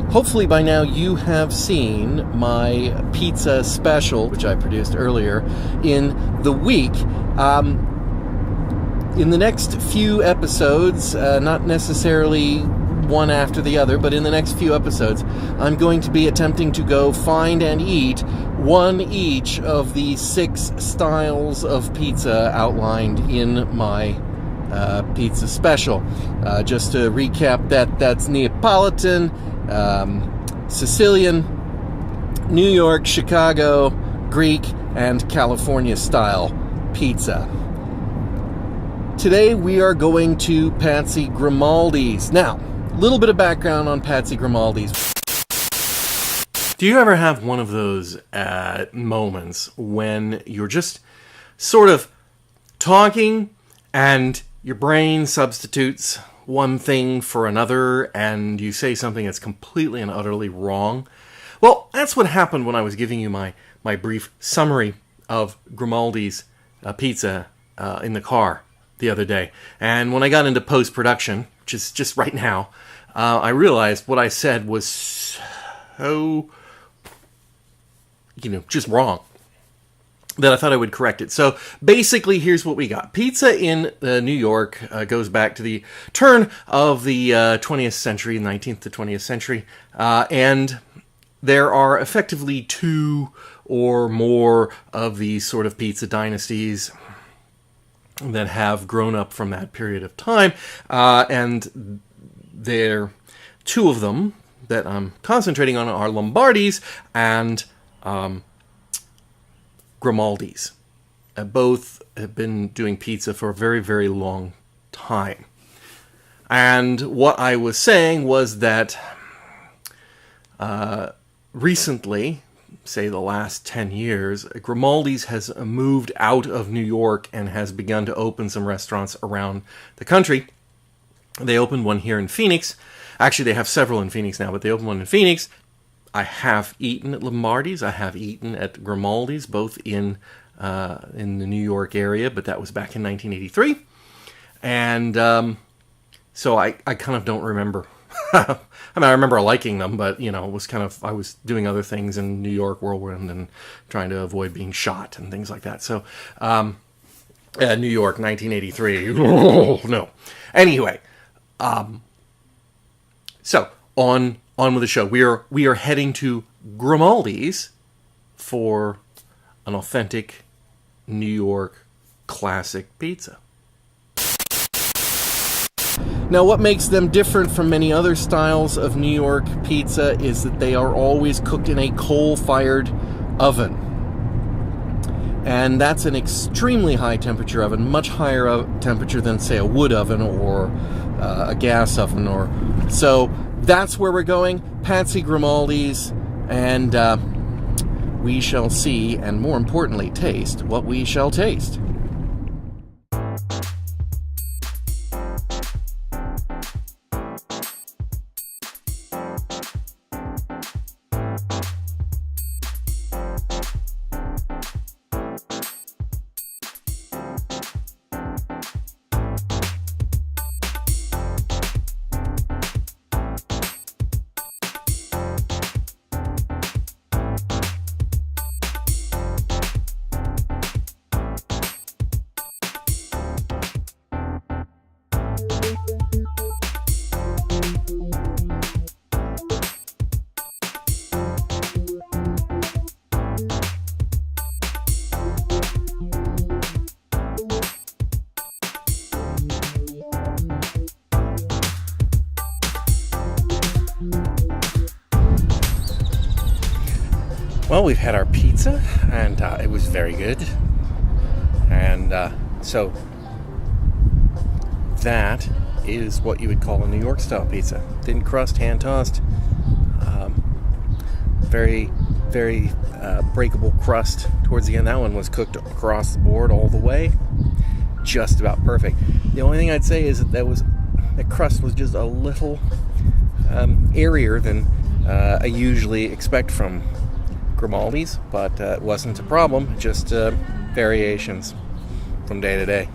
hopefully by now you have seen my pizza special, which I produced earlier in the week. In the next few episodes, not necessarily one after the other, but in the next few episodes, I'm going to be attempting to go find and eat one each of the 6 styles of pizza outlined in my pizza special. Just to recap, that's Neapolitan, Sicilian, New York, Chicago, Greek, and California style pizza. Today we are going to Patsy Grimaldi's. Now, a little bit of background on Patsy Grimaldi's. Do you ever have one of those moments when you're just sort of talking and your brain substitutes one thing for another and you say something that's completely and utterly wrong? Well, that's what happened when I was giving you my brief summary of Grimaldi's pizza in the car the other day. And when I got into post-production, which is just right now, I realized what I said was so, just wrong, that I thought I would correct it. So basically, here's what we got. Pizza in New York goes back to the turn of the 20th century, 19th to 20th century, and there are effectively 2 or more of these sort of pizza dynasties that have grown up from that period of time, and there 2 of them that I'm concentrating on are Lombardi's and Grimaldi's. Both have been doing pizza for a very, very long time. And what I was saying was that recently, say the last 10 years, Grimaldi's has moved out of New York and has begun to open some restaurants around the country. They opened one here in Phoenix. Actually, they have several in Phoenix now, but they opened one in Phoenix. I have eaten at Lombardi's. I have eaten at Grimaldi's, both in the New York area, but that was back in 1983. And so I kind of don't remember. I mean, I remember liking them, but, it was kind of, I was doing other things in New York whirlwind and trying to avoid being shot and things like that. So, New York, 1983. No. Anyway, so on with the show. We are heading to Grimaldi's for an authentic New York classic pizza. Now, what makes them different from many other styles of New York pizza is that they are always cooked in a coal-fired oven. And that's an extremely high-temperature oven, much higher temperature than, say, a wood oven or a gas oven. So that's where we're going, Patsy Grimaldi's, and we shall see, and more importantly, taste what we shall taste. Well, we've had our pizza, and it was very good. And so that is what you would call a New York style pizza. Thin crust, hand tossed, very, very breakable crust towards the end. That one was cooked across the board all the way, just about perfect. The only thing I'd say is that the crust was just a little airier than I usually expect from Grimaldi's, but it wasn't a problem, just variations from day to day.